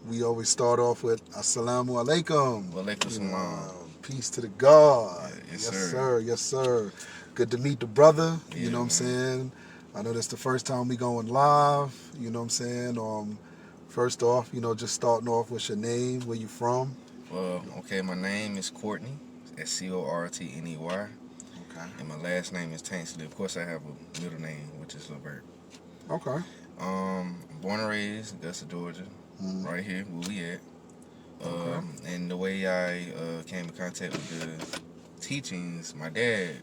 we always start off with Assalamu alaikum. Wa alaikum salam. Peace to the God. Yeah, Yes, sir. Yes, sir. Good to meet the brother. You know what I'm saying? I know that's the first time we going live. You know what I'm saying? First off, just starting off with your name, where you from? Okay, my name is Courtney. That's Cortney. Okay. And my last name is Tainsley. Of course, I have a middle name, which is Levert. Okay. Born and raised Augusta, Georgia, right here where we at. Okay. And the way I came in contact with the teachings, my dad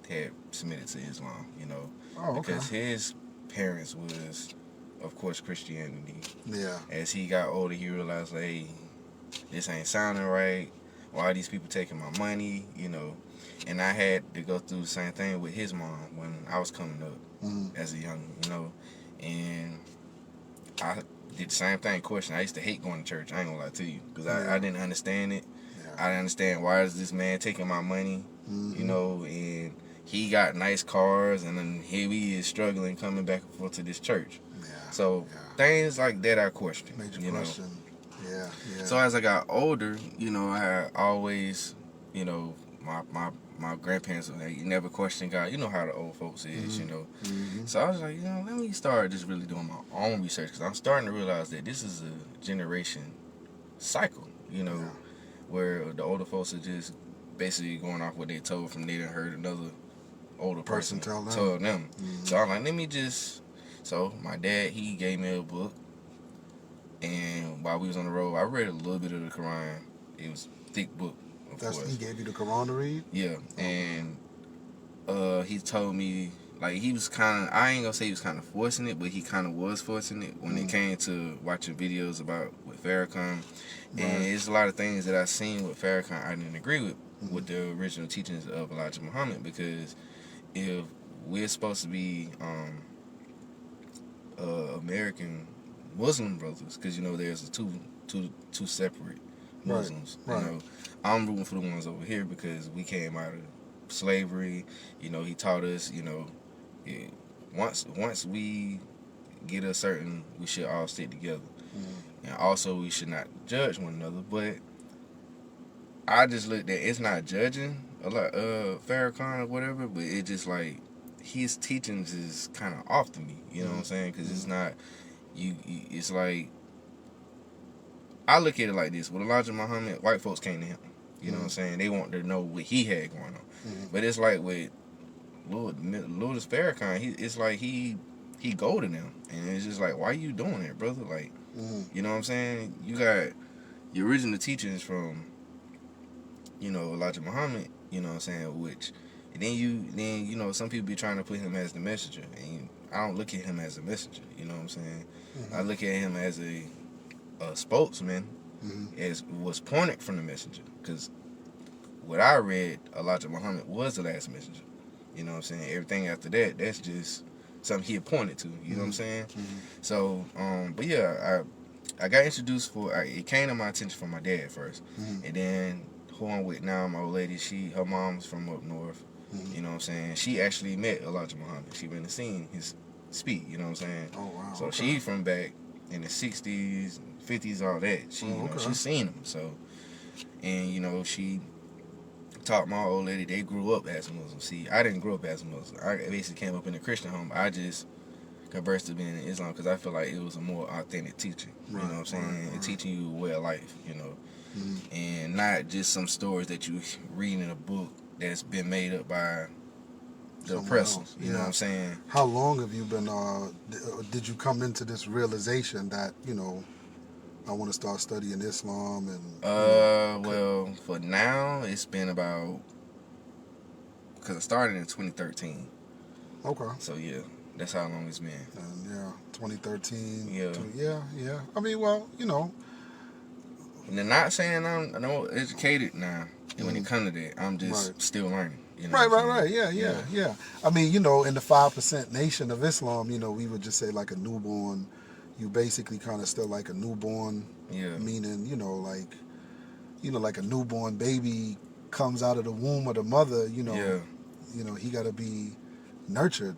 had submitted to Islam, Oh, okay. because his parents was, of course, Christianity. Yeah. As he got older, he realized, like, hey, this ain't sounding right. Why are these people taking my money? And I had to go through the same thing with his mom when I was coming up as a young, and I did the same thing. Question: I used to hate going to church. I ain't gonna lie to you, because I didn't understand it. Yeah. I didn't understand, why is this man taking my money? And he got nice cars, and then here he is struggling coming back and forth to this church. Yeah. So things like that I questioned. Major question. Yeah. So as I got older, I always, my grandparents, they never questioned God. You know how the old folks is, So I was like, let me start just really doing my own research, because I'm starting to realize that this is a generation cycle, where the older folks are just basically going off what they told from they done heard another older person tell them. So I'm like, let me just. So my dad, he gave me a book, and while we was on the road, I read a little bit of the Qur'an. It was a thick book. He gave you the Qur'an to read? Yeah, and he told me, like, he was kind of, I ain't gonna say he was kind of forcing it, but he kind of was forcing it when it came to watching videos about with Farrakhan. And there's a lot of things that I seen with Farrakhan I didn't agree with the original teachings of Elijah Muhammad, because if we're supposed to be American Muslim brothers, because there's two separate Muslims. Right. I'm rooting for the ones over here because we came out of slavery. He taught us. Once we get a certain, we should all stick together, and also we should not judge one another. But I just looked at, it's not judging a lot Farrakhan or whatever, but it just like his teachings is kind of off to me. You know what I'm saying? Because it's not it's like, I look at it like this: with Elijah Muhammad, white folks came to him. You know what I'm saying? They want to know what he had going on. But it's like with Louis Farrakhan, it's like he go to them, and it's just like, why are you doing that, brother? Like, you know what I'm saying? You got your original teachings from, Elijah Muhammad. You know what I'm saying? Which, and then some people be trying to put him as the messenger, and I don't look at him as a messenger. You know what I'm saying? I look at him as a spokesman, as was pointed from the messenger, because what I read, Elijah Muhammad was the last messenger. You know what I'm saying? Everything after that, that's just something he had pointed to. You know what I'm saying? So, but yeah, I got introduced it came to my attention from my dad first, and then who I'm with now, my old lady, her mom's from up north. You know what I'm saying? She actually met Elijah Muhammad. She went and seen his speak. You know what I'm saying? Oh wow. So she from back in the 60s, 50s, all that. She seen him. So, and she taught my old lady. They grew up as Muslims. See, I didn't grow up as a Muslim. I basically came up in a Christian home. I just conversed to being in Islam because I feel like it was a more authentic teaching. You know what I'm saying? And teaching you a way of life. And not just some stories that you read in a book that's been made up by the oppressors. You know what I'm saying? How long have you been? Did you come into this realization that I want to start studying Islam and? Well, for now it's been about, because it started in 2013. Okay. So yeah, that's how long it's been. And 2013. Yeah. I mean, well, And they're not saying I'm educated now. And when it comes to that, I'm just still learning. Right. Yeah. I mean, in the 5% nation of Islam, we would just say like a newborn. You basically kind of still like a newborn. Yeah. Meaning, like a newborn baby comes out of the womb of the mother. He got to be nurtured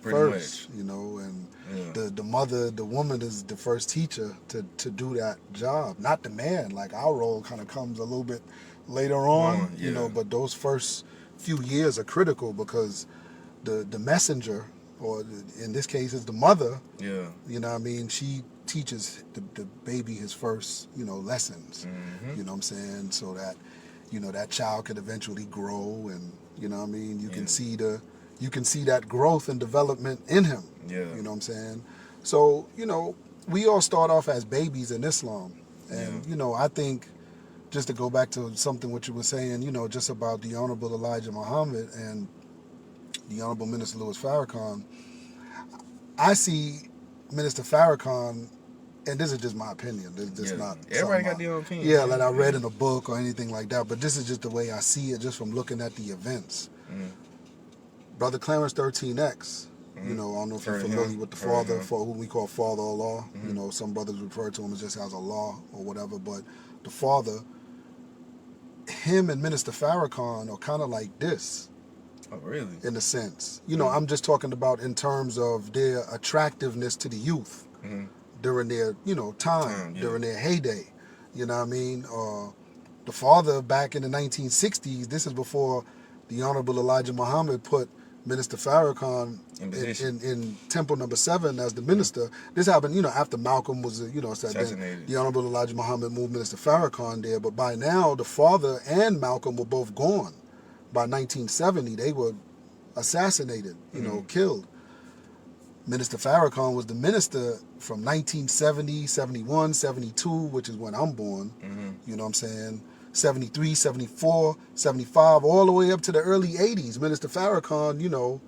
Pretty first, you know, and Yeah. the mother, the woman is the first teacher to do that job, not the man. Like our role kind of comes a little bit later on, you know, Yeah. but those first few years are critical because the messenger, or in this case is the mother, Yeah. you know what I mean, she teaches the baby his first, you know, lessons, you know what I'm saying, so that, you know, that child could eventually grow, and you know what I mean, you can see that growth and development in him. Yeah. You know what I'm saying? So, you know, we all start off as babies in Islam. And, you know, I think, just to go back to something what you were saying, you know, just about the Honorable Elijah Muhammad and the Honorable Minister Louis Farrakhan, I see Minister Farrakhan, and this is just my opinion. This is not Everybody something got their own opinion. yeah, like I read in a book or anything like that. But this is just the way I see it, just from looking at the events. Brother Clarence 13X, you know, I don't know if you're familiar with the father, for whom we call Father Allah. You know, some brothers refer to him as just as Allah or whatever. But the father, him and Minister Farrakhan are kind of like this. Oh, really? In a sense. You know, I'm just talking about in terms of their attractiveness to the youth during their, you know, time, during their heyday. You know what I mean? The father back in the 1960s, this is before the Honorable Elijah Muhammad put Minister Farrakhan in Temple Number 7 as the minister. This happened, you know, after Malcolm was, you know, said then the Honorable Elijah Muhammad moved Minister Farrakhan there. But by now, the father and Malcolm were both gone. By 1970, they were assassinated, you know, killed. Minister Farrakhan was the minister from 1970, 71, 72, which is when I'm born, you know what I'm saying, 73, 74, 75, all the way up to the early 80s. Minister Farrakhan, you know,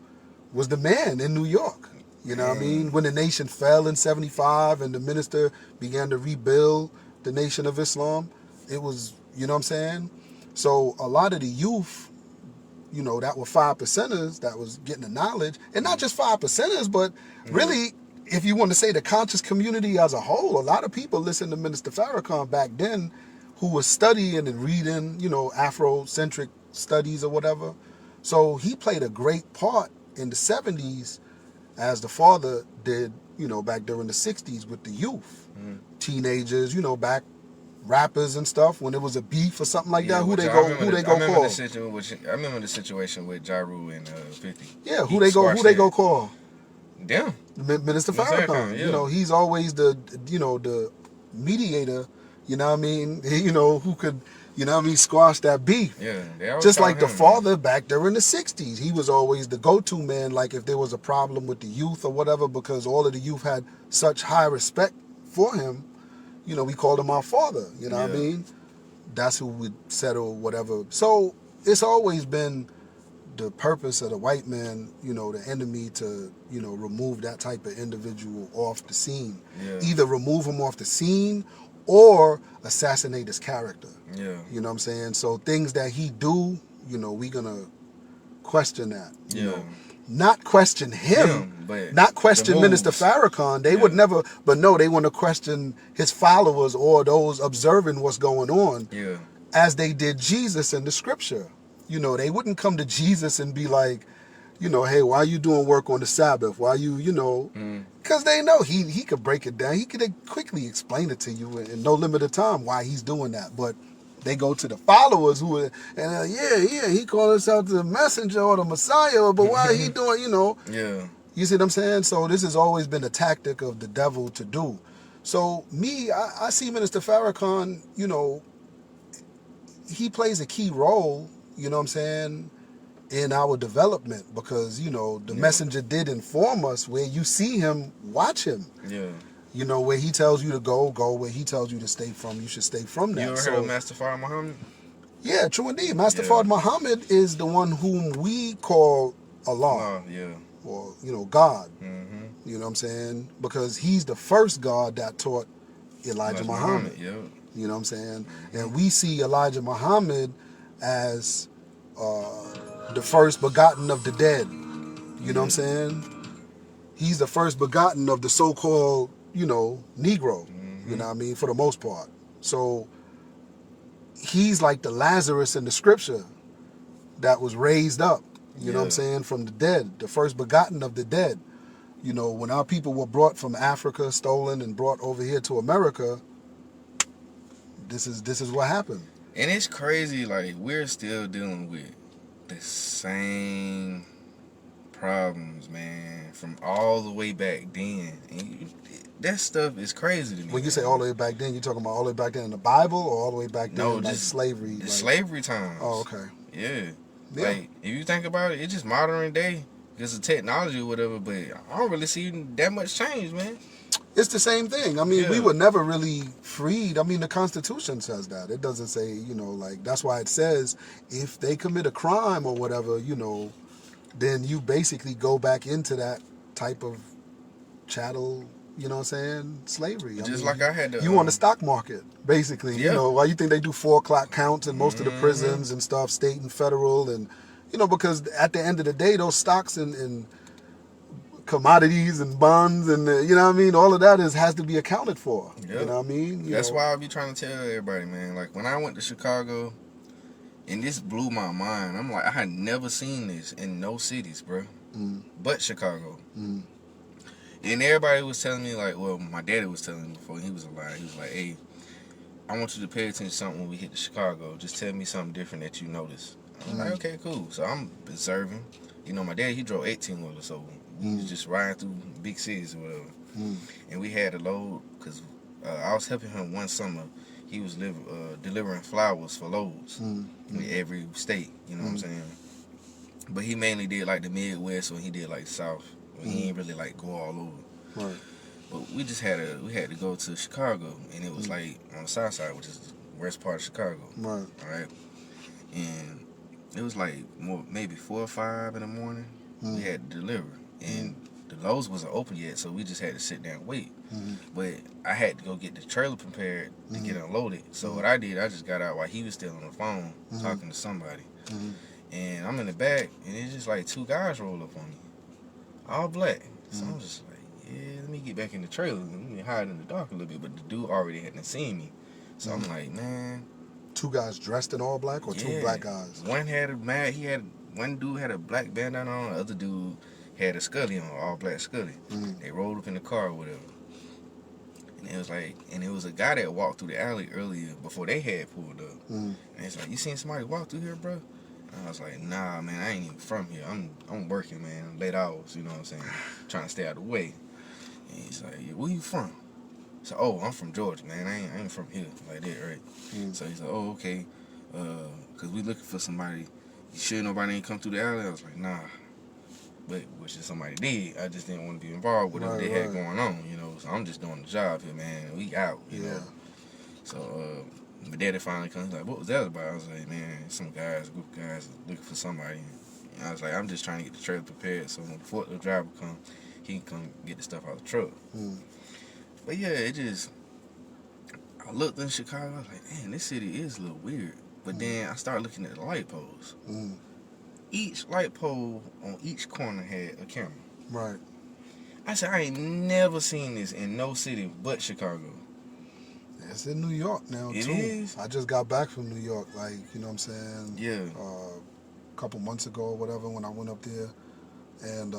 was the man in New York. You know what I mean? When the nation fell in 75 and the minister began to rebuild the Nation of Islam, it was, you know what I'm saying? So a lot of the youth, you know, that were 5%ers that was getting the knowledge, and not just 5%ers, but really, if you want to say the conscious community as a whole, a lot of people listened to Minister Farrakhan back then who was studying and reading, you know, Afrocentric studies or whatever. So he played a great part in the 70s as the father did, you know, back during the 60s with the youth, teenagers, you know, back rappers and stuff, when it was a beef or something like that, who they go call? I remember the situation with Ja Rule and 50. Yeah, who they go call? Them. Minister Farrakhan. You know, he's always the, you know, the mediator, you know what I mean? You know, who could, you know what I mean, squash that beef. Yeah, they always just call like the him, father back there in the 60s. He was always the go-to man, like if there was a problem with the youth or whatever, because all of the youth had such high respect for him. You know, we called him our father, you know what I mean? That's who would settle whatever. So it's always been the purpose of the white man, you know, the enemy, to, you know, remove that type of individual off the scene. Either remove him off the scene or assassinate his character. You know what I'm saying? So things that he do, you know, we gonna question that, you know. Not question him, but not question Minister Farrakhan. They would never, but no, they want to question his followers or those observing what's going on, as they did Jesus in the scripture. You know, they wouldn't come to Jesus and be like, you know, hey, why are you doing work on the Sabbath? Why you, you know, because they know he could break it down. He could quickly explain it to you in no limited time why he's doing that. But they go to the followers who are, and he called us out the messenger or the Messiah, but why he doing, you know? You see what I'm saying? So this has always been a tactic of the devil to do. So I see Minister Farrakhan, you know, he plays a key role, you know what I'm saying, in our development, because, you know, the messenger did inform us where you see him, watch him. You know, where he tells you to go, where he tells you to stay from, you should stay from that. You ever heard of Master Farrakhan Muhammad? Yeah, true indeed. Master Farrakhan Muhammad is the one whom we call Allah. Or, you know, God. You know what I'm saying? Because he's the first God that taught Elijah Muhammad. You know what I'm saying? And we see Elijah Muhammad as the first begotten of the dead. You know what I'm saying? He's the first begotten of the so-called, you know, Negro. You know what I mean? For the most part. So he's like the Lazarus in the scripture that was raised up. You know what I'm saying? From the dead, the first begotten of the dead. You know, when our people were brought from Africa, stolen and brought over here to America, this is what happened. And it's crazy, like, we're still dealing with the same problems, man, from all the way back then. And that stuff is crazy to me. When you say all the way back then, you talking about all the way back then in the Bible, or all the way back then, No, like just slavery? The like, slavery times. Oh, okay. Yeah. Yeah. Like, if you think about it, it's just modern day because of technology or whatever, but I don't really see that much change, man. It's the same thing. I mean, Yeah. we were never really freed. I mean, the Constitution says that. It doesn't say, you know, like, that's why it says if they commit a crime or whatever, you know, then you basically go back into that type of chattel, you know what I'm saying, slavery. Just mean, like I had to... you on the stock market, basically. Yeah. You know, why you think they do 4 o'clock counts in most of the prisons and stuff, state and federal, and, you know, because at the end of the day, those stocks and commodities and bonds and you know what I mean, all of that has to be accounted for. Yep. You know what I mean? That's why I be trying to tell everybody, man. Like, when I went to Chicago, and this blew my mind. I'm like, I had never seen this in no cities, bro, but Chicago. And everybody was telling me, like, well, my daddy was telling me before he was alive. He was like, hey, I want you to pay attention to something when we hit to Chicago. Just tell me something different that you notice. I'm like, okay, cool. So I'm observing. You know, my daddy, he drove 18-wheeler, so we was just riding through big cities or whatever. And we had a load, because I was helping him one summer. He was delivering flowers for loads in every state, you know what I'm saying? But he mainly did, like, the Midwest, or he did, like, South. He ain't really, like, go all over. Right. But we just had to go to Chicago, and it was, like, on the south side, which is the worst part of Chicago. Right. All right? And it was, like, maybe 4 or 5 in the morning. We had to deliver. And the loads wasn't open yet, so we just had to sit there and wait. But I had to go get the trailer prepared to get unloaded. So what I did, I just got out while he was still on the phone talking to somebody. And I'm in the back, and it's just like 2 guys roll up on me, all black. So I'm just like, yeah, let me get back in the trailer. Let me hide in the dark a little bit. But the dude already hadn't seen me. So I'm like, man. 2 guys dressed in all black, or 2 black guys? One dude had a black bandana on, the other dude had a Scully on, all black Scully. They rolled up in the car or whatever. And it was a guy that walked through the alley earlier before they had pulled up. And it's like, you seen somebody walk through here, bro? And I was like, nah, man, I ain't even from here. I'm working, man, late hours, you know what I'm saying? Trying to stay out of the way. And he's like, yeah, where you from? So, oh, I'm from Georgia, man. I ain't from here like that, right? So he's like, oh, okay. Because we looking for somebody. You sure nobody ain't come through the alley? I was like, nah. But which is somebody did. I just didn't want to be involved with what they had going on, you know. So I'm just doing the job here, man. We out, you know. So my daddy finally comes like, what was that about? I was like, man, some guys, a group of guys looking for somebody. And I was like, I'm just trying to get the trailer prepared so when the forklift driver come, he can come get the stuff out of the truck. But yeah, I looked in Chicago, I was like, man, this city is a little weird. But then I started looking at the light poles. Each light pole on each corner had a camera. Right. I said, I ain't never seen this in no city but Chicago. It's in New York now, too. It is? I just got back from New York, like, you know what I'm saying? Yeah. A couple months ago or whatever when I went up there. And,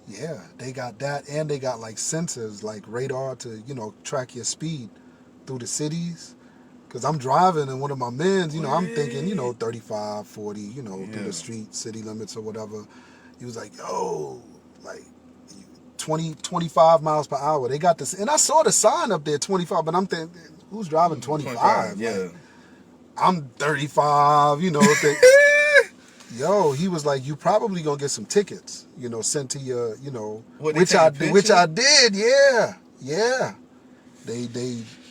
yeah, they got that. And they got, like, sensors, like radar to, you know, track your speed through the cities. Because I'm driving and one of my men's, you know, I'm thinking, you know, 35, 40, you know, through the street, city limits or whatever. He was like, yo, like 20, 25 miles per hour. They got this. And I saw the sign up there, 25, but I'm thinking, who's driving 25? Yeah. Like, I'm 35, you know. Yo, he was like, you probably going to get some tickets, you know, sent to your, you know, which I did, yeah. Yeah. They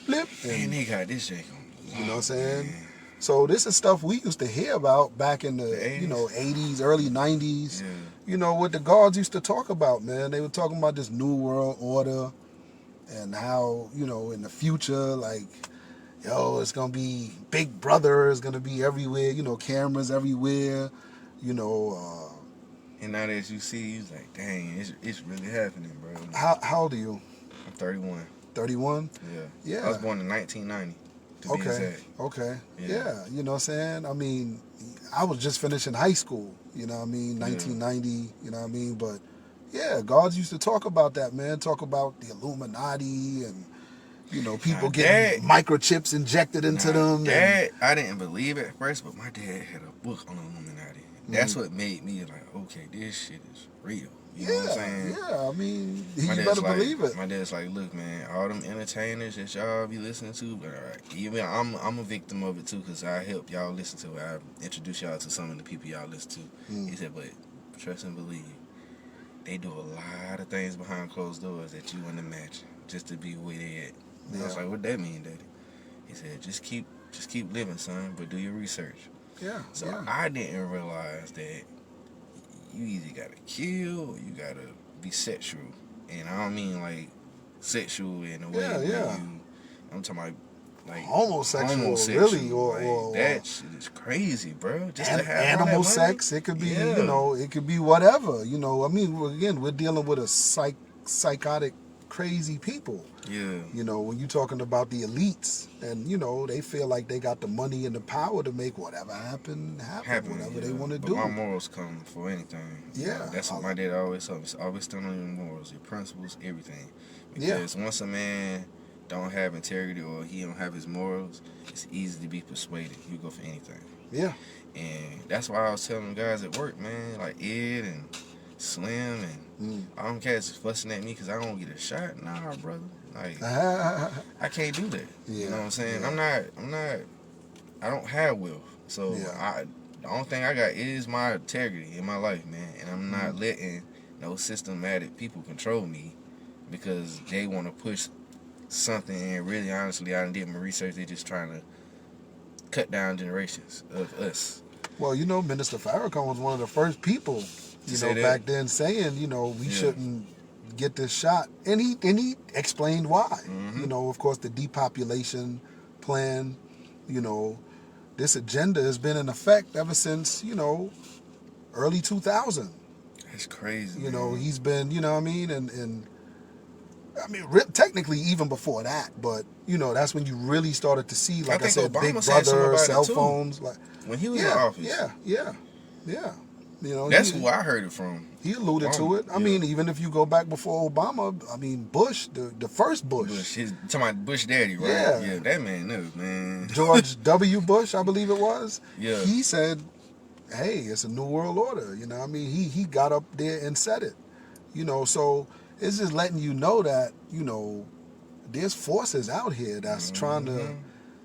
flip. And they got this shit on. You know what I'm saying? Man. So this is stuff we used to hear about back in the 80s. You know, 80s, early 90s. Yeah. You know, what the guards used to talk about, man. They were talking about this new world order and how, you know, in the future, like, yo, it's going to be Big Brother is going to be everywhere, you know, cameras everywhere, you know. And now that you see, it's like, dang, it's really happening, bro. How old are you? I'm 31. 31? Yeah. I was born in 1990. Okay. Yeah, you know what I'm saying? I mean, I was just finishing high school, You know what I mean? Yeah. 1990. You know what I mean? But yeah, guards used to talk about that, man. Talk about the Illuminati and people Now getting that, microchips injected into now them, and that I didn't believe at first, but my dad had a book on the Illuminati. That's what made me like, okay, this shit is real. You know what I'm yeah, saying? yeah. I mean, you better believe it. My dad's like, look, man, all them entertainers that y'all be listening to, but even I'm a victim of it too, cause I help y'all listen to it. I introduce y'all to some of the people y'all listen to. He said, but trust and believe, they do a lot of things behind closed doors that you wouldn't imagine, just to be where they at. And I was like, what that mean, Daddy? He said, just keep living, son, but do your research. Yeah. So yeah. I didn't realize that you either gotta kill or you gotta be sexual. And I don't mean like sexual in a way where I'm talking about like Homosexual, really, like that shit is crazy, bro. Just to have all animal that sex. It could be, yeah. it could be whatever. I mean, again, we're dealing with a psychotic, crazy people. Yeah. When you're talking about the elites, and they feel like they got the money and the power to make whatever happen, whatever they want to But do. my morals come for anything. Yeah. That's what my dad always told me. Always stand on your morals, your principles, everything. Because once a man don't have integrity or he don't have his morals, it's easy to be persuaded. You go for anything. Yeah. And that's why I was telling guys at work, man, like Ed and Slim and all them cats fussing at me because I don't get a shot. Nah, brother. Like, I can't do that. Yeah. You know what I'm saying? Yeah. I don't have wealth. So Yeah. the only thing I got is my integrity in my life, man. And I'm not letting no systematic people control me because they want to push something. And really, honestly, I did my research. They're just trying to cut down generations of us. Well, Minister Farrakhan was one of the first people, back then saying, we shouldn't get this shot. And he explained why. Of course, the depopulation plan, this agenda has been in effect ever since, early 2000. That's crazy. He's been, I mean, and I mean, technically even before that, but that's when you really started to see, like I said, Obama Big said something Brother, about cell it too, phones, like when he was in office. Yeah. That's who I heard it from. He alluded to it. I mean, even if you go back before Obama, I mean, Bush, the first Bush. Talking about Bush daddy, right? Yeah, that man knew, man. George W. Bush, I believe it was. Yeah. He said, hey, it's a new world order. I mean, he got up there and said it. So it's just letting you know that, there's forces out here that's trying to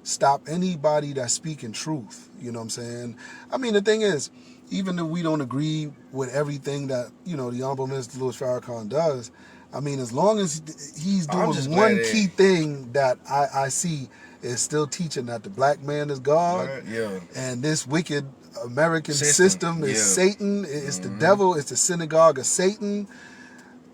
stop anybody that's speaking truth. You know what I'm saying? I mean, the thing is, even if we don't agree with everything that, the Honorable Minister Louis Farrakhan does, I mean, as long as he's doing one key thing that I see is still teaching that the black man is God, and this wicked American system is Satan, it's the devil, it's the synagogue of Satan.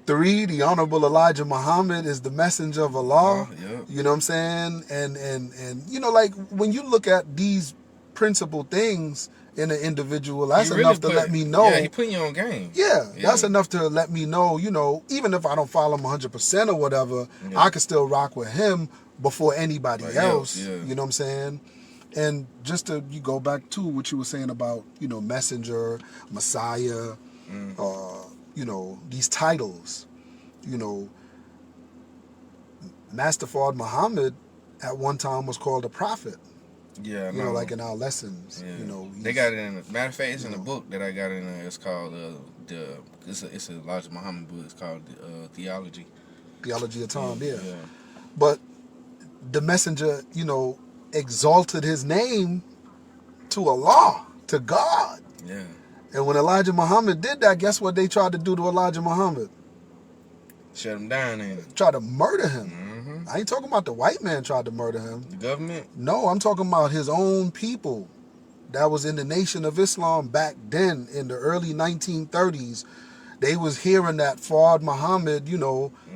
3, the Honorable Elijah Muhammad is the messenger of Allah. You know what I'm saying? And like when you look at these principal things in an individual, that's enough to let me know. Yeah, he putting you on game. Yeah, that's enough to let me know, even if I don't follow him 100% or whatever, I can still rock with him before anybody else. You know what I'm saying? And just you go back to what you were saying about, messenger, Messiah, these titles, Master Fard Muhammad at one time was called a prophet. Yeah, like in our lessons. They got it in. Matter of fact, it's in the book that I got in there. It's called it's a Elijah Muhammad book. It's called Theology. Theology of Time. Yeah. But the messenger, exalted his name to Allah, to God. Yeah. And when Elijah Muhammad did that, guess what they tried to do to Elijah Muhammad? Shut him down and tried to murder him. I ain't talking about the white man tried to murder him. The government? No, I'm talking about his own people that was in the Nation of Islam back then in the early 1930s. They was hearing that Fard Muhammad,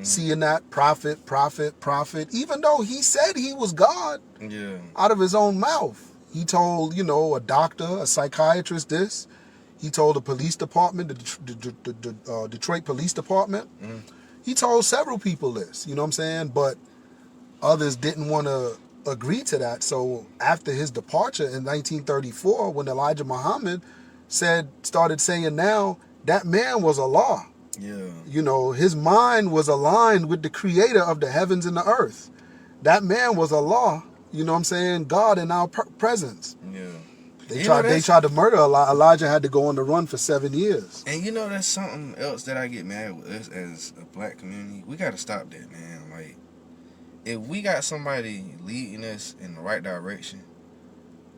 seeing that prophet, even though he said he was God out of his own mouth. He told, a doctor, a psychiatrist this. He told the police department, the Detroit Police Department. He told several people this, you know what I'm saying? But others didn't want to agree to that. So after his departure in 1934, when Elijah Muhammad, started saying now, that man was Allah. Yeah. You know, his mind was aligned with the creator of the heavens and the earth. That man was Allah. You know what I'm saying? God in our presence. Yeah. They tried to murder Elijah. Had to go on the run for 7 years. And you know, that's something else that I get mad with us as a black community. We got to stop that, man. Like, if we got somebody leading us in the right direction,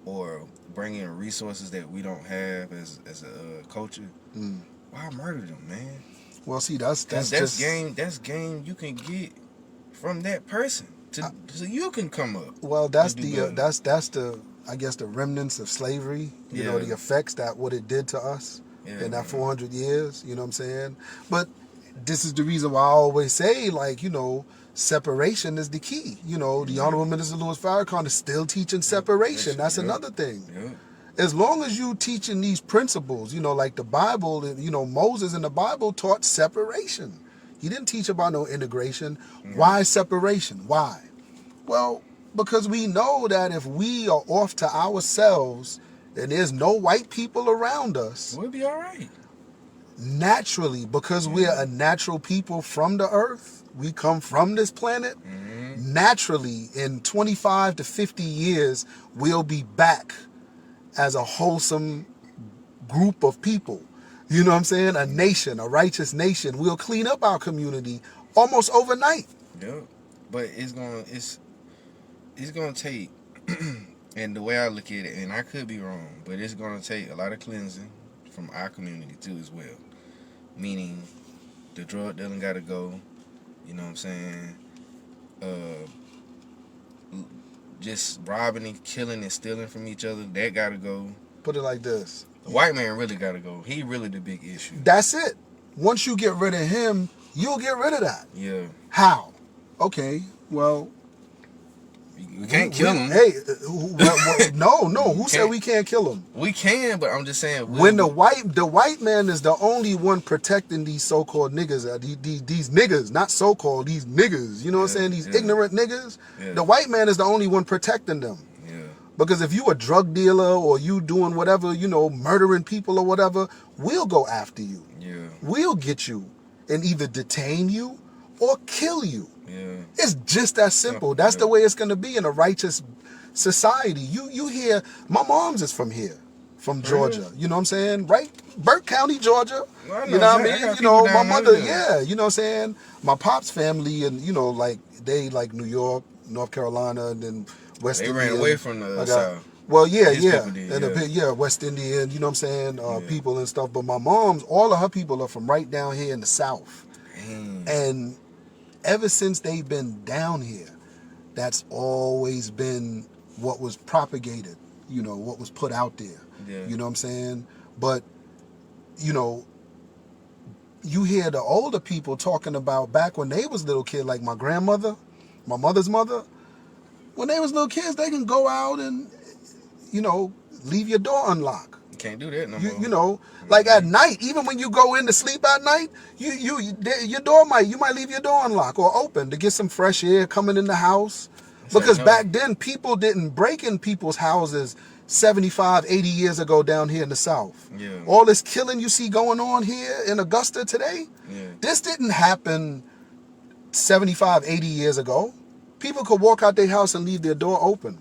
or bringing resources that we don't have as a culture, why murder them, man? Well, see, that's game. That's game you can get from that person, so you can come up. Well, that's the I guess the remnants of slavery. You know, the effects that what it did to us in that 400 years. You know what I'm saying? But this is the reason why I always say, like, you know, separation is the key. You know, the Honorable Minister Louis Farrakhan is still teaching separation. That's another thing. Yeah. As long as you teaching these principles, you know, like the Bible, you know, Moses in the Bible taught separation. He didn't teach about no integration. Why separation? Why? Well, because we know that if we are off to ourselves and there's no white people around us, we'll be all right. Naturally, because we're a natural people from the earth, we come from this planet, naturally in 25 to 50 years, we'll be back as a wholesome group of people. You know what I'm saying? A nation, a righteous nation. We'll clean up our community almost overnight. Yeah. But it's gonna take and the way I look at it, and I could be wrong, but it's gonna take a lot of cleansing from our community too as well. Meaning the drug dealing gotta go, you know what I'm saying? Just robbing and killing and stealing from each other, that gotta go. Put it like this. The white man really gotta go. He really the big issue. That's it. Once you get rid of him, you'll get rid of that. Yeah. How? Okay, well, we can't kill him. Hey, no. Who said we can't kill him? We can, but I'm just saying. When the white man is the only one protecting these so-called niggas, these niggas, not so-called, these niggas. You know what I'm saying? These ignorant niggas. Yeah. The white man is the only one protecting them. Yeah. Because if you a drug dealer or you doing whatever, you know, murdering people or whatever, we'll go after you. Yeah. We'll get you and either detain you or kill you. Yeah. It's just that simple. That's the way it's going to be in a righteous society. You hear, my mom's is from here, from Georgia. You know what I'm saying? Right? Burke County, Georgia. You know what I mean? You know, my mother, you know what I'm saying? My pop's family and, you know, like, they like New York, North Carolina, and then West Indian. They ran away from the South. Well, yeah. Did, a bit, West Indian, you know what I'm saying? People and stuff. But my mom's, all of her people are from right down here in the South. And ever since they've been down here, that's always been what was propagated, you know, what was put out there. Yeah. You know what I'm saying? But, you know, you hear the older people talking about back when they was little kids, like my grandmother, my mother's mother, when they was little kids, they can go out and, you know, leave your door unlocked. Can't do that no more. You know, like at night, even when you go in to sleep at night, your door you might leave your door unlocked or open to get some fresh air coming in the house. Because back then, people didn't break in people's houses 75, 80 years ago down here in the South. Yeah. All this killing you see going on here in Augusta today, this didn't happen 75, 80 years ago. People could walk out their house and leave their door open.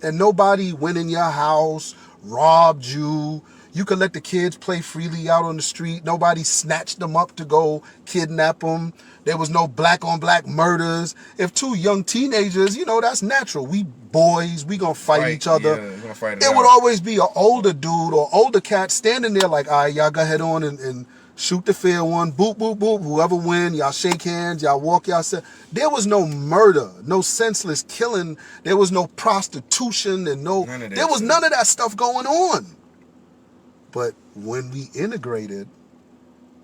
And nobody went in your house, robbed you. You could let the kids play freely out on the street. Nobody snatched them up to go kidnap them. There was no black on black murders. If two young teenagers, you know, that's natural. We boys, we gonna fight each other. Yeah, we're gonna fight it would always be an older dude or older cat standing there like, all right, y'all go ahead on and shoot the fair one. Boop, boop, boop. Whoever win, y'all shake hands, y'all walk, y'all say. There was no murder, no senseless killing. There was no prostitution and there was none of that stuff going on. But when we integrated,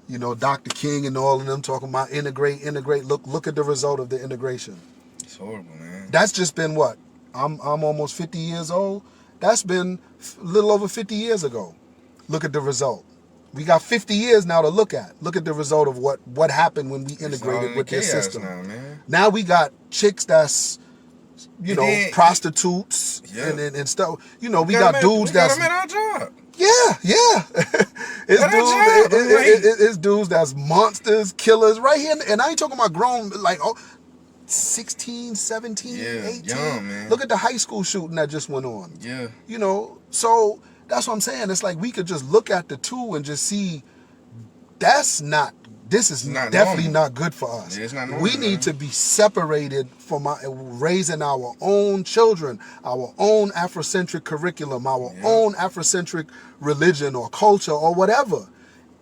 you know, Dr. King and all of them talking about integrate. Look at the result of the integration. It's horrible, man. That's just been what? I'm almost 50 years old. That's been a little over 50 years ago. Look at the result. We got 50 years now to look at. Look at the result of what happened when we integrated with their system. Now we got chicks that's, you know, prostitutes and stuff. You know, we got dudes that's... We got them at our job. Yeah. It's Got a dudes. job. It's dudes that's monsters, killers, right here. And I ain't talking about grown, like 16, 17, Yeah, 18. young, man. Look at the high school shooting that just went on. Yeah. You know, so that's what I'm saying. It's like we could just look at the two and just see this is Not definitely normal. not good for us. Yeah, it's not normal, We need man. to be separated from raising our own children, our own Afrocentric curriculum, our own Afrocentric religion or culture or whatever.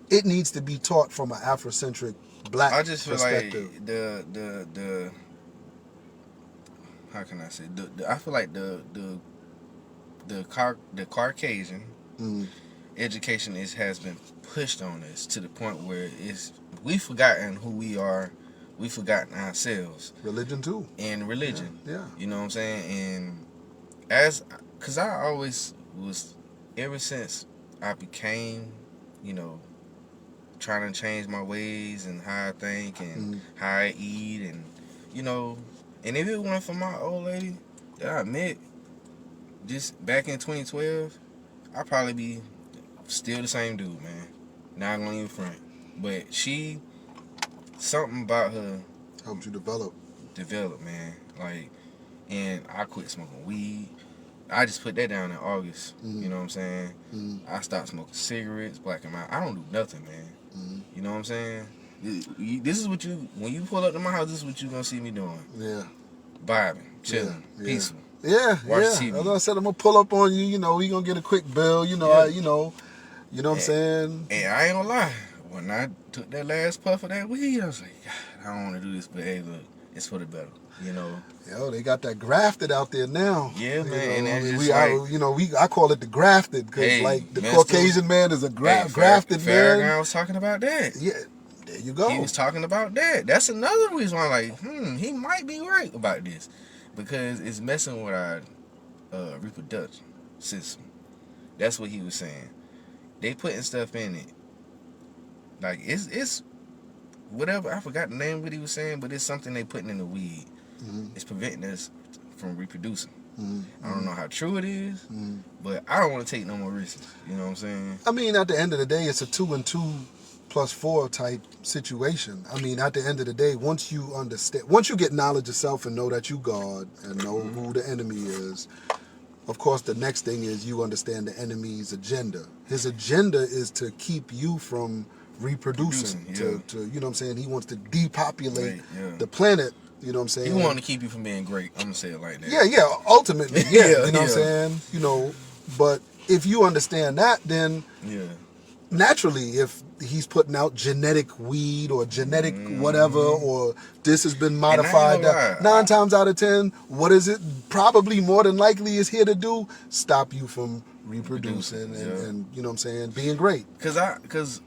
It needs to be taught from an Afrocentric black I just feel perspective. like the how can I say I feel like the Caucasian education has been pushed on us to the point where we've forgotten who we are, we've forgotten ourselves. Religion too. And religion. Yeah. You know what I'm saying? Cause I always was, ever since I became, trying to change my ways and how I think and how I eat and, and if it weren't for my old lady that I met just back in 2012, I'd probably be still the same dude, man. Not gonna even front. But something about her helped you develop, man. And I quit smoking weed. I just put that down in August. You know what I'm saying? I stopped smoking cigarettes, black and white. I don't do nothing, man. You know what I'm saying? This is what when you pull up to my house, this is what you gonna see me doing. Yeah. Vibing, chilling, peaceful. Yeah, watch TV. TV. As I said, I'm gonna pull up on you. We gonna get a quick bill. You know what I'm saying. And I ain't gonna lie, when I took that last puff of that weed, I was like, God, I don't want to do this, but hey, look, it's for the better. They got that grafted out there now. Yeah, man. I call it the grafted because the Caucasian man is a grafted man. Farrakhan was talking about that. Yeah, there you go. He was talking about that. That's another reason why I'm like, he might be right about this, because it's messing with our reproduction system. That's what he was saying. They putting stuff in it. Like it's whatever. I forgot the name of what he was saying, but it's something they putting in the weed. It's preventing us from reproducing. I don't know how true it is, but I don't want to take no more risks. You know what I'm saying? I mean, at the end of the day, it's a 2 and 2 plus 4 type situation. I mean, at the end of the day, once you get knowledge of self and know that you God and know who the enemy is, of course, the next thing is you understand the enemy's agenda. His agenda is to keep you from reproducing. To you know what I'm saying? He wants to depopulate the planet. You know what I'm saying? He wanted to keep you from being great. I'm gonna say it like that. Yeah. Ultimately, you know what I'm saying? But if you understand that, then naturally, if he's putting out genetic weed or genetic whatever, or this has been modified, 9 times out of 10, what is it? Probably more than likely is here to do? Stop you from reproducing and you know what I'm saying? Being great. Cause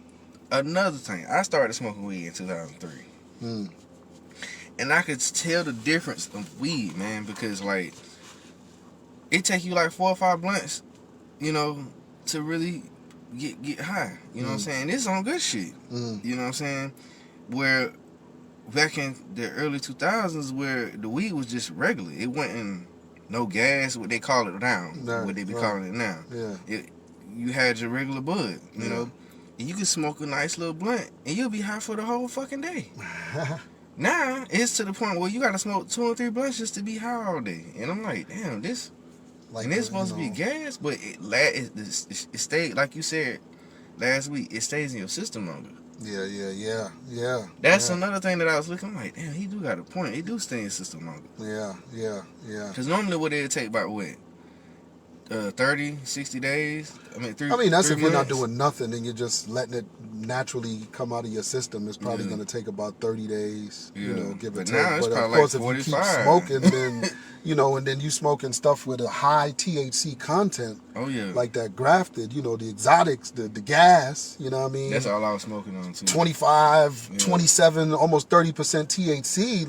another thing, I started smoking weed in 2003. And I could tell the difference of weed, man, because it take you like 4 or 5 blunts, to really get high. You know what I'm saying? This is on good shit. You know what I'm saying? Where back in the early 2000s, where the weed was just regular, it wasn't no gas, what they call it now, what they be calling it now. Yeah. You had your regular bud, you know, and you could smoke a nice little blunt, and you'll be high for the whole fucking day. Now it's to the point where you gotta smoke 2 or 3 blunts just to be high all day, and I'm like, damn, this. And it's supposed to be gas, but it stayed, like you said last week, it stays in your system longer. Yeah. That's another thing that I was looking, I'm like, damn, he do got a point. It do stay in your system longer. Yeah. Because normally what it'd take about what? 30, 60 days? That's if you're not doing nothing and you're just letting it naturally come out of your system. It's probably going to take about 30 days, give or take. Now it's but of probably course, like 45. if you keep smoking, then, and then you smoking stuff with a high THC content. Oh, yeah. Like that grafted, the exotics, the gas, you know what I mean? That's all I was smoking on, too. 25, 27, almost 30% THC,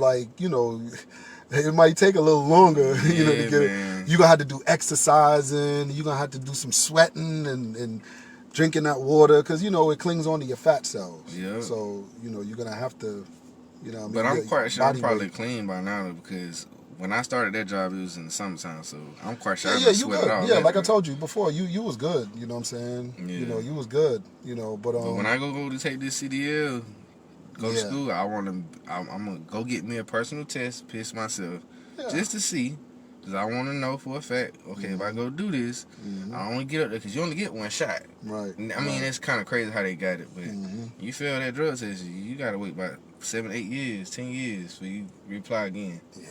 it might take a little longer, to get it. You're going to have to do exercising. You're going to have to do some sweating and drinking that water because, it clings onto your fat cells. Yeah. So, you're going to have to, But I'm quite sure I'm probably clean by now because when I started that job, it was in the summertime, so I'm quite sure I Yeah, done you sweated good. all Yeah, that. like I told you before, you was good. You know what I'm saying? Yeah. You know, you was good. You know, but But when I go to take this CDL, go to yeah, school, I'm gonna go get me a personal test, piss myself, yeah. just to see, cause I want to know for a fact. Okay, if I go do this, I only get up there, cause you only get one shot. Right. I mean, it's kind of crazy how they got it, but Mm-hmm. you fail that drug test, you gotta wait about 7, 8 years, 10 years for you reapply again. Yeah.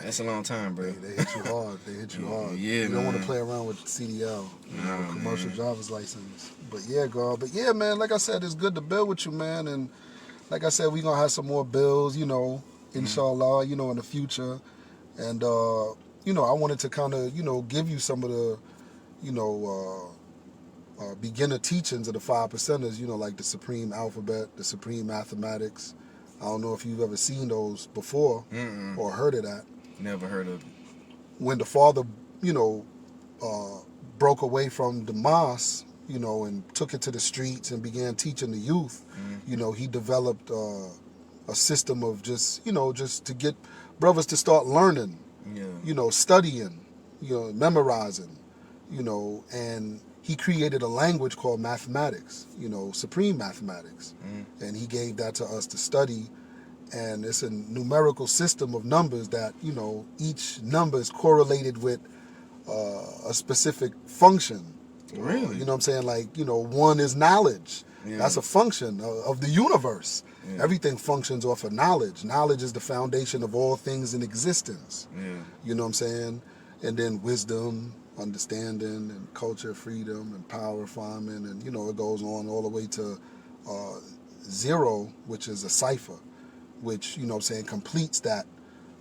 That's a long time, bro. They hit you hard. They hit you hard. Yeah, You don't want to man. play around with CDL, Nah, commercial man. driver's license. But yeah, God. But yeah, man. Like I said, it's good to build with you, man. And like I said, we gonna have some more bills, inshallah, in the future. And I wanted to kind of, give you some of the, you know, beginner teachings of the 5%ers, like the supreme alphabet, the supreme mathematics. I don't know if you've ever seen those before or heard of that. Never heard of it. When the father, broke away from the mosque, and took it to the streets and began teaching the youth, he developed a system of just to get brothers to start learning, studying, memorizing, and he created a language called mathematics, supreme mathematics. And he gave that to us to study. And it's a numerical system of numbers that, each number is correlated with a specific function. Really? You know what I'm saying? Like, one is knowledge. Yeah. That's a function of the universe. Yeah. Everything functions off of knowledge. Knowledge is the foundation of all things in existence. Yeah. You know what I'm saying? And then wisdom, understanding, and culture, freedom, and power, refinement, and, it goes on all the way to 0, which is a cipher, which, completes that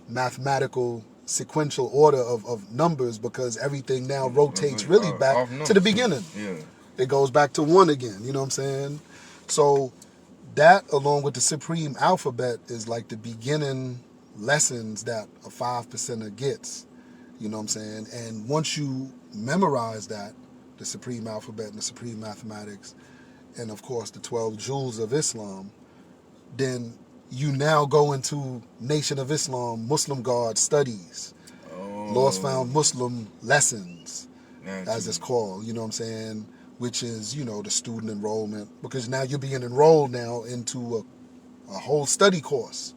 mathematical sequential order of numbers, because everything now rotates really back to the beginning. Yeah. It goes back to 1 again, you know what I'm saying? So that, along with the supreme alphabet, is like the beginning lessons that a 5%er gets, you know what I'm saying? And once you memorize that, the supreme alphabet and the supreme mathematics, and of course the 12 jewels of Islam, then you now go into Nation of Islam, Muslim God studies, Lost Found Muslim lessons, as it's called, you know what I'm saying? Which is, the student enrollment, because now you're being enrolled now into a whole study course,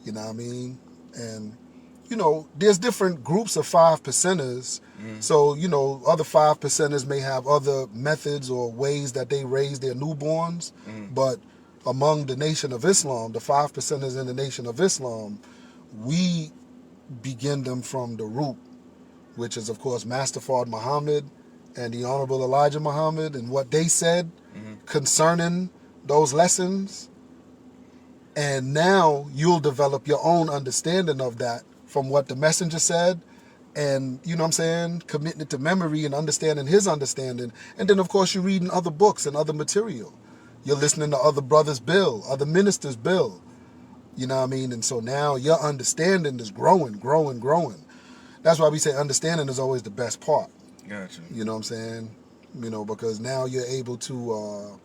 you know what I mean? And, there's different groups of 5%ers. So, other 5%ers may have other methods or ways that they raise their newborns, but among the Nation of Islam, the 5%ers in the Nation of Islam, we begin them from the root, which is, of course, Master Fard Muhammad and the Honorable Elijah Muhammad, and what they said concerning those lessons. And now you'll develop your own understanding of that from what the messenger said, and, you know what I'm saying, committing it to memory and understanding his understanding. And then, of course, you're reading other books and other material. You're listening to other brothers' bill, other ministers' bill. You know what I mean? And so now your understanding is growing. That's why we say understanding is always the best part. Gotcha. You know what I'm saying? Because now you're able to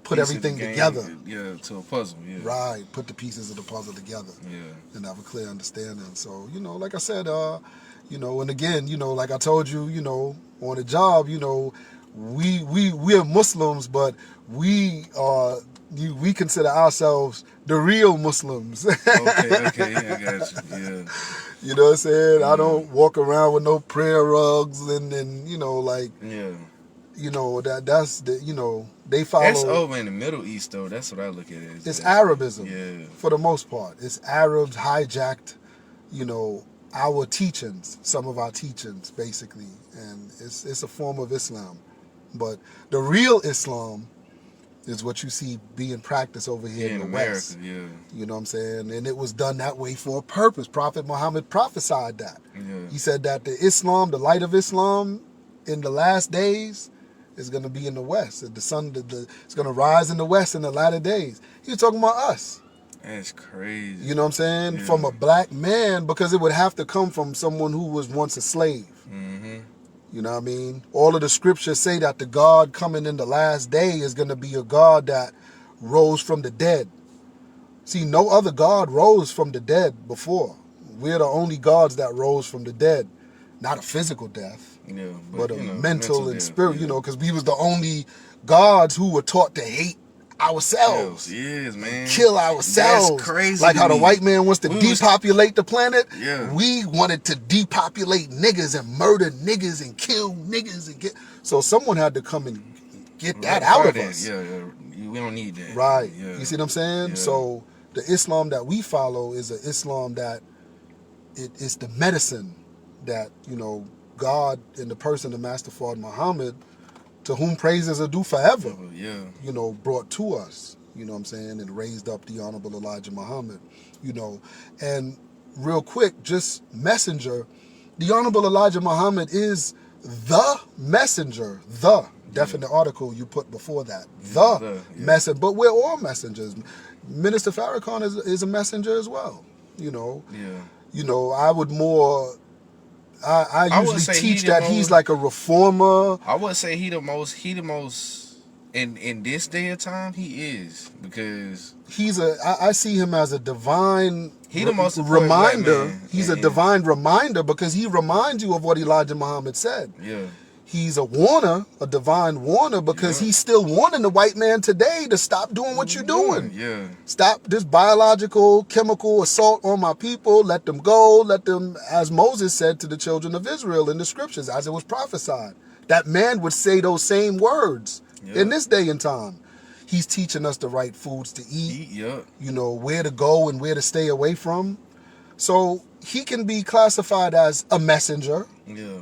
put everything together. Yeah, to a puzzle, yeah. Right, put the pieces of the puzzle together. Yeah. And have a clear understanding. So, like I said, and again, like I told you, on the job, we're Muslims, but we consider ourselves the real Muslims. Okay, I got you. Yeah. You know what I'm saying? I don't walk around with no prayer rugs and like, that's the, they follow. That's over in the Middle East, though. That's what I look at it as. It's Arabism, yeah, for the most part. It's Arabs hijacked, our teachings, some of our teachings, basically, and it's a form of Islam. But the real Islam is what you see being practiced over here in the America, West. yeah. You know what I'm saying? And it was done that way for a purpose. Prophet Muhammad prophesied that. Yeah. He said that the light of Islam in the last days is going to be in the West. The sun it's going to rise in the West in the latter days. He was talking about us. That's crazy. You know what I'm saying? Yeah. From a black man, because it would have to come from someone who was once a slave. Mm-hmm. You know what I mean? All of the scriptures say that the God coming in the last day is going to be a God that rose from the dead. See, no other God rose from the dead before. We're the only gods that rose from the dead. Not a physical death, Yeah, but a you know, mental and death, spirit, yeah. because we was the only gods who were taught to hate ourselves. Yes, man. Kill ourselves. That's crazy. Like to how me. the white man wants to depopulate the planet. Yeah. We wanted to depopulate niggas and murder niggas and kill niggas and get. So someone had to come and get that out of us. Yeah, we don't need that. Right. Yeah. You see what I'm saying? Yeah. So the Islam that we follow is an Islam that it's the medicine that, God in the person of Master Fard Muhammad, to whom praises are due forever, brought to us, you know what I'm saying, and raised up the Honorable Elijah Muhammad, And real quick, just messenger, the Honorable Elijah Muhammad is the messenger, definite article you put before that, messenger, but we're all messengers. Minister Farrakhan is a messenger as well, I would more... I usually teach that he's like a reformer. I would say he the most in this day of time he is, because I see him as a divine the most reminder. He's a divine reminder because he reminds you of what Elijah Muhammad said. Yeah. He's a warner, a divine warner, because he's still warning the white man today to stop doing what you're doing. Yeah. Stop this biological, chemical assault on my people. Let them go. Let them, as Moses said to the children of Israel in the scriptures, as it was prophesied. That man would say those same words in this day and time. He's teaching us the right foods to eat, where to go and where to stay away from. So he can be classified as a messenger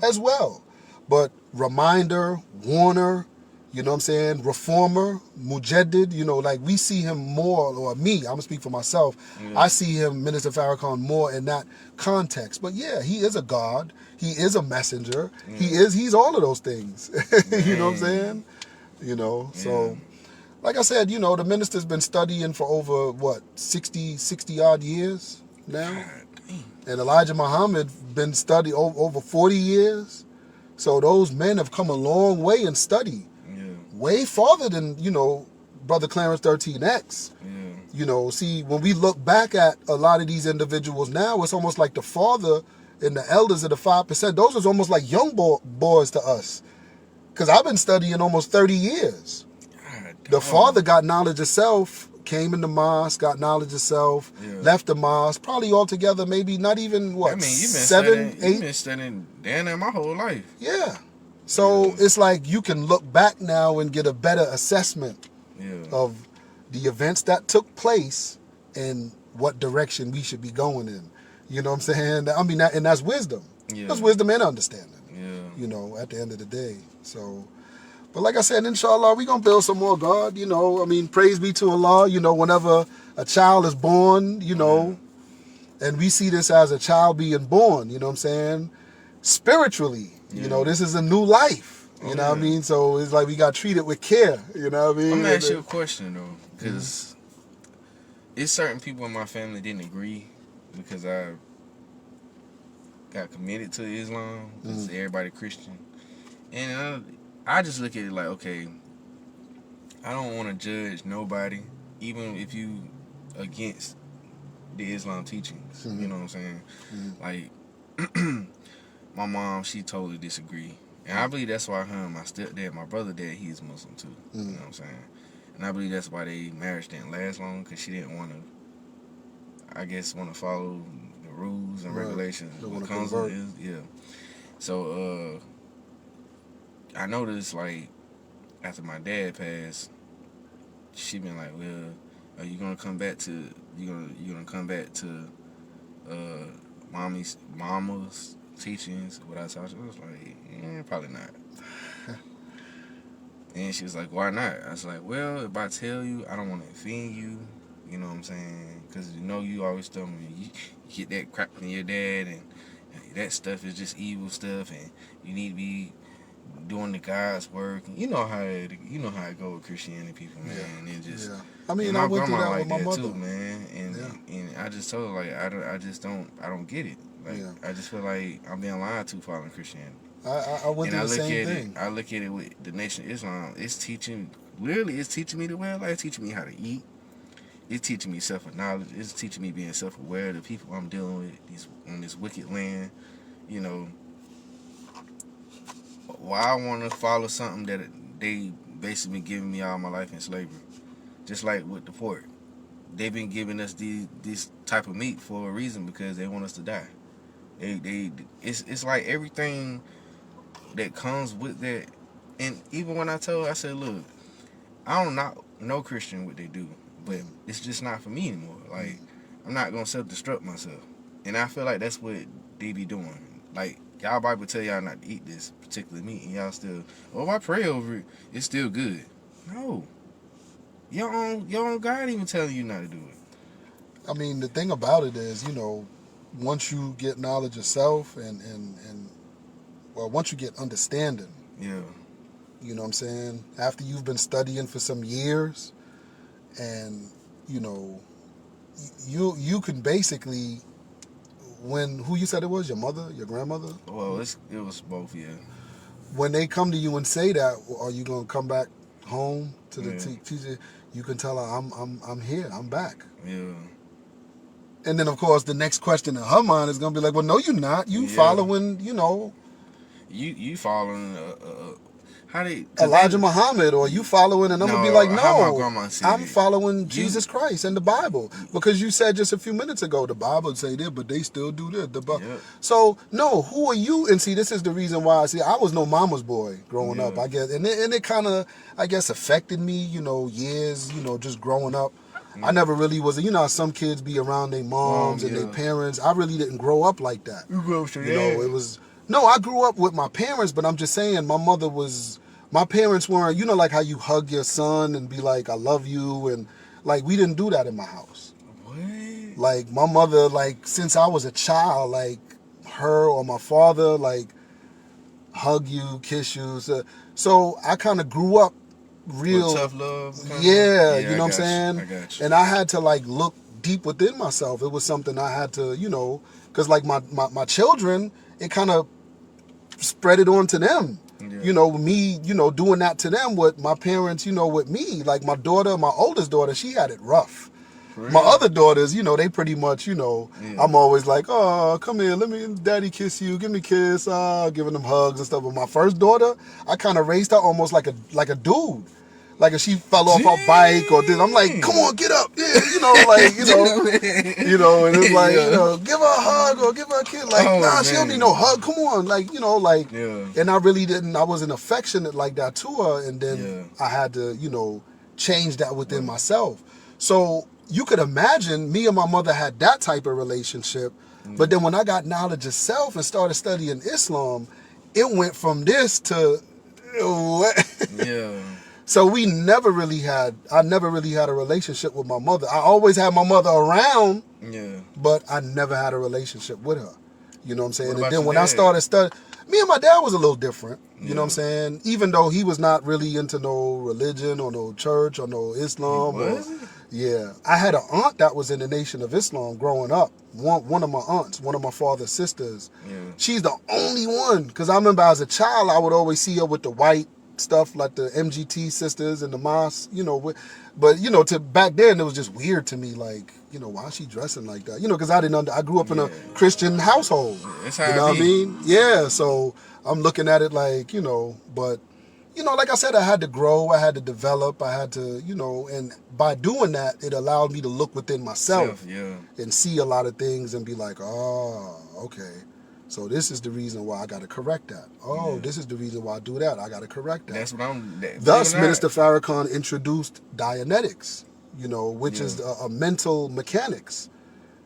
as well. But reminder, warner, you know what I'm saying, reformer, mujaddid, like we see him more, or me, I'm going to speak for myself, I see him, Minister Farrakhan, more in that context. But yeah, he is a God, he is a messenger, he's all of those things, you know what I'm saying? So, like I said, the minister's been studying for over, 60 odd years now? And Elijah Muhammad been studying over 40 years. So those men have come a long way in study. Way farther than, Brother Clarence 13X. See, when we look back at a lot of these individuals now, it's almost like the father and the elders of the 5%, those are almost like young boys to us. Because I've been studying almost 30 years. The father got knowledge of self, came in the mosque, got knowledge of self, left the mosque, probably altogether maybe not even, 7, 8? You've been studying damn near my whole life. Yeah. So it's like you can look back now and get a better assessment of the events that took place and what direction we should be going in. You know what I'm saying? I mean, and that's wisdom. That's wisdom and understanding. At the end of the day. So... But like I said, inshallah, we're going to build some more, God. Praise be to Allah. Whenever a child is born, and we see this as a child being born, you know what I'm saying? Spiritually, this is a new life. You know what I mean? So it's like we got treated with care. You know what I mean? I'm going to ask you a question, though, because it's certain people in my family didn't agree because I got committed to Islam, because everybody Christian. And I just look at it like, okay, I don't want to judge nobody, even if you against the Islam teachings. You know what I'm saying? Like, my mom, she totally disagree. And I believe that's why her and my stepdad, my brother dad, he's Muslim too. You know what I'm saying? And I believe that's why their marriage didn't last long, because she didn't want to, I guess, want to follow the rules and regulations. What comes with it. So, I noticed, like, after my dad passed, she been like, well, are you gonna come back to mama's teachings? What I taught you? I was like, probably not. And she was like, why not? I was like, well, if I tell you, I don't want to offend you. You know what I'm saying? Because you always tell me you get that crap from your dad, and that stuff is just evil stuff, and you need to be doing the God's work. You know how it go with Christianity people, man. And just, I mean, my I went through grandma that like with my that mother too, man. And I just told her, like, I don't get it. Like, I just feel like I'm being lied to following Christianity. I went through the same thing. I look at it with the Nation of Islam. It's teaching me the way of life. It's teaching me how to eat. it's teaching me self-knowledge. It's teaching me being self-aware of the people I'm dealing with on this wicked land. You know, why I want to follow something that they basically been giving me all my life in slavery. Just like with the pork. They've been giving us this type of meat for a reason, because they want us to die. It's like everything that comes with that. And even when I said, look, I don't not no Christian what they do, but it's just not for me anymore. Like, I'm not gonna self-destruct myself, and I feel like that's what they be doing. Like, y'all Bible tell y'all not to eat this particular meat, and y'all still, oh, I pray over it, it's still good. No, your own God even telling you not to do it. I mean, the thing about it is, you know, once you get knowledge of self and well, once you get understanding, Yeah. you know what I'm saying? After you've been studying for some years, and you know, you can basically, who you said it was, your mother, your grandmother? Well, it was both, yeah. When they come to you and say that, are you gonna come back home to the Yeah. teacher? You can tell her, I'm here, I'm back. Yeah. And then of course the next question in her mind is gonna be like, well, no, you're not. You following, you know, You following how they Elijah Muhammad, or you following, and I'm gonna be like, how my no, grandma said I'm it. following Jesus Christ and the Bible, because you said just a few minutes ago the Bible say this, but they still do this. Yep. So no, who are you? And see, this is the reason why. See, I was no mama's boy growing up, I guess, and it kind of, I guess, affected me. You know, years, you know, just growing up. I never really was, you know, how some kids be around their moms and their parents. I really didn't grow up like that. You grew up, you know, it was, no, I grew up with my parents, but I'm just saying, my parents weren't, you know, like how you hug your son and be like, I love you, and like, we didn't do that in my house. What? Like, my mother, like, since I was a child, like, her or my father, like, hug you, kiss you. So I kind of grew up real with tough love. Yeah, you know what I'm saying? I got you. And I had to like look deep within myself. It was something I had to, you know, because like my children, it kind of spread it on to them. Yeah. You know, me, you know, doing that to them with my parents, you know, with me. Like my daughter, my oldest daughter, she had it rough. My other daughters, you know, they pretty much, you know, I'm always like, oh, come here, let me, daddy kiss you, give me a kiss, giving them hugs and stuff. But my first daughter, I kind of raised her almost like a dude. Like if she fell off her bike or this, I'm like, come on, get up, yeah, you know, like, you know, and it's like, you know, give her a hug or give her a kiss. Like, nah, she don't need no hug. Come on, like, you know, like, and I wasn't affectionate like that to her, and then I had to, you know, change that within myself. So you could imagine me and my mother had that type of relationship, but then when I got knowledge of self and started studying Islam, it went from this to So I never really had a relationship with my mother. I always had my mother around, but I never had a relationship with her. You know what I'm saying? And then when I started studying, me and my dad was a little different. You know what I'm saying? Even though he was not really into no religion or no church or no Islam. I had an aunt that was in the Nation of Islam growing up. One of my aunts, one of my father's sisters. She's the only one. Because I remember as a child, I would always see her with the white stuff, like the M.G.C sisters and the mosque, you know. But, you know, to back then, it was just weird to me. Like, you know, why is she dressing like that? You know, because I grew up in a Christian household. You know what I mean? Yeah, so I'm looking at it like, you know, but, you know, like I said, I had to grow, I had to develop, I had to, you know, and by doing that, it allowed me to look within myself and see a lot of things and be like, oh, okay. So this is the reason why I got to correct that. Oh, this is the reason why I do that. I got to correct that. That's what I'm... Thus, Minister Farrakhan introduced Dianetics, you know, which is a mental mechanics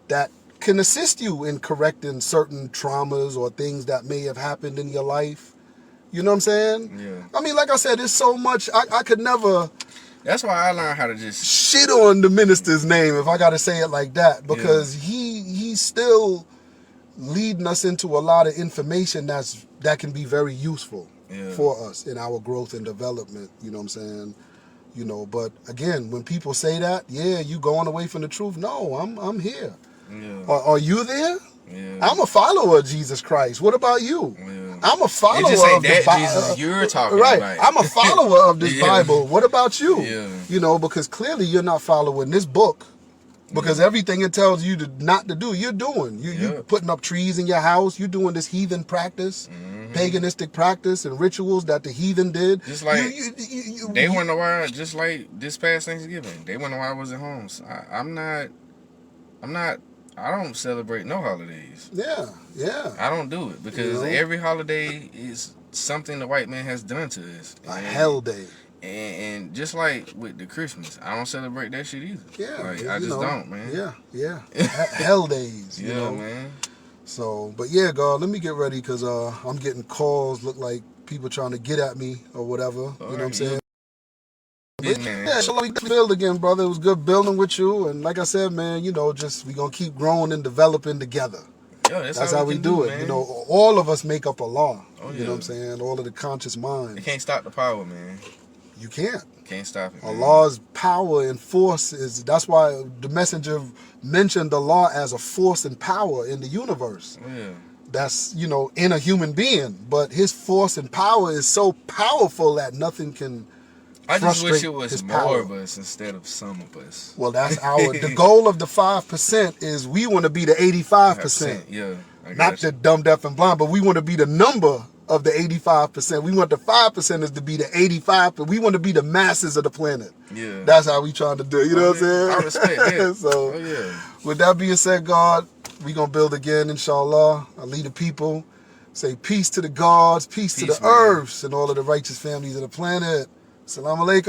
that can assist you in correcting certain traumas or things that may have happened in your life. You know what I'm saying? Yeah. I mean, like I said, there's so much. I could never... That's why I learned how to just... shit on the minister's name, if I got to say it like that, because he's still leading us into a lot of information that can be very useful for us in our growth and development. You know what I'm saying? You know, but again, when people say that, you going away from the truth. No, I'm here. Are you there? I'm a follower of Jesus Christ. What about you? I'm a follower of the Bible. Jesus you're talking about. I'm a follower of this Bible. What about you? You know, because clearly you're not following this book. Because everything it tells you to not to do, you're doing. You Yeah. putting up trees in your house. You doing this heathen practice, paganistic practice and rituals that the heathen did. Just like they wonder why. Just like this past Thanksgiving, they wonder why I wasn't home. So I'm not. I don't celebrate no holidays. Yeah, yeah. I don't do it because every holiday is something the white man has done to us. A hell day. And just like with the Christmas, I don't celebrate that shit either. Yeah, like I just don't, man. Yeah. Hell days. You Yeah, know? man. So, but yeah, God, let me get ready because I'm getting calls. Look like people trying to get at me or whatever. You know what I'm saying? Yeah, so we build again, brother. It was good building with you, and like I said, man, we gonna keep growing and developing together. Yo, that's how we do it. Man. All of us make up a law. Oh, you know what I'm saying? All of the conscious minds. You can't stop the power, man. You can't. Can't stop it. Allah's power and force that's why the messenger mentioned the law as a force and power in the universe. Yeah. That's, in a human being. But his force and power is so powerful that nothing can I just wish it was more power. of us instead of some of us. Well, that's the goal of the 5% is we want to be the 85%. Yeah. Not the dumb, deaf, and blind, but we want to be the number of the 85%. We want the 5%ers to be the 85%, but we want to be the masses of the planet. Yeah. That's how we trying to do it. You know what I'm saying? I respect that. So, with that being said, God, we going to build again, inshallah. I lead the people. Say peace to the gods, peace to the earths, and all of the righteous families of the planet. Assalamu alaikum.